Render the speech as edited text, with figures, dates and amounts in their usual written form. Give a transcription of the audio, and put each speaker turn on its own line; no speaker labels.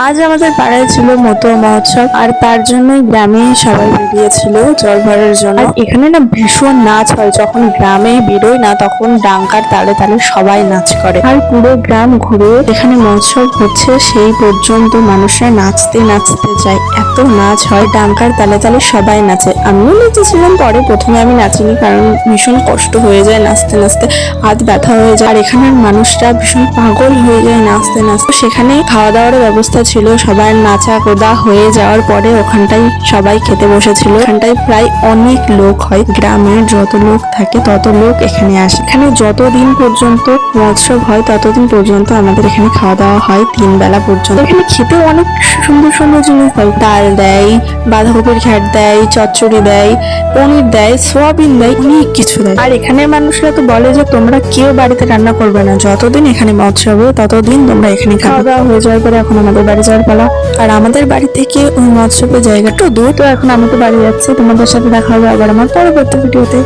আজ আমাদের পাড়ায় ছিল মতুয়া মহোৎসব, আর তার জন্যই গ্রামে সবাই বেরিয়েছিল জল ভরার জন্য। আর এখানে না ভীষণ নাচ হয়, যখন গ্রামে বেরোয় না তখন ডাঙ্কার তালে তালে সবাই নাচ করে। আর পুরো গ্রাম ঘুরে এখানে মহোৎসব হচ্ছে সেই পর্যন্ত মানুষরা নাচতে নাচতে যায়, এত নাচ হয়, ডাঙ্কার তালে তালে সবাই নাচে। আমিও নেচেছিলাম, পরে প্রথমে আমি নাচিনি, কারণ ভীষণ কষ্ট হয়ে যায় নাচতে নাচতে, হাত ব্যথা হয়ে যায়। আর এখানের মানুষরা ভীষণ পাগল হয়ে যায় নাচতে নাচতে। সেখানে খাওয়া দাওয়ার ব্যবস্থা ছিল, সবার নাচা কোদা হয়ে যাওয়ার পরে ওখানটাই সবাই খেতে বসেছিল। এখানটায় প্রায় অনেক লোক হয়, গ্রামের যত লোক থাকে তত লোক এখানে আসে। এখানে যতদিন পর্যন্ত মহোৎসব হয় ততদিন পর্যন্ত আমাদের এখানে খাওয়া দাওয়া হয় 3 বেলা পর্যন্ত। এখানে খেতেও অনেক সুন্দর সুন্দর জিনিস হয়, ডাল দেয়, বাঁধাকপির ঘ্যাট দেয়, চচ্চড়ি দেয়, পনির দেয়, সোয়াবিন দেয়, অনেক কিছু দেয়। আর এখানের মানুষরা তো বলে যে তোমরা কেউ বাড়িতে রান্না করবে না, যতদিন এখানে মহোৎসব হবে ততদিন তোমরা এখানে খাওয়া দাওয়া হয়ে যাওয়ার পরে এখন আমাদের বাড়ি যাওয়ার পালা। আর আমাদের বাড়ি থেকে ওই মহোৎসবের জায়গাটা দূর, তো এখন আমাদের বাড়ি যাচ্ছে। তোমাদের সাথে দেখা হবে আবার আমার পরবর্তী ভিডিওতে।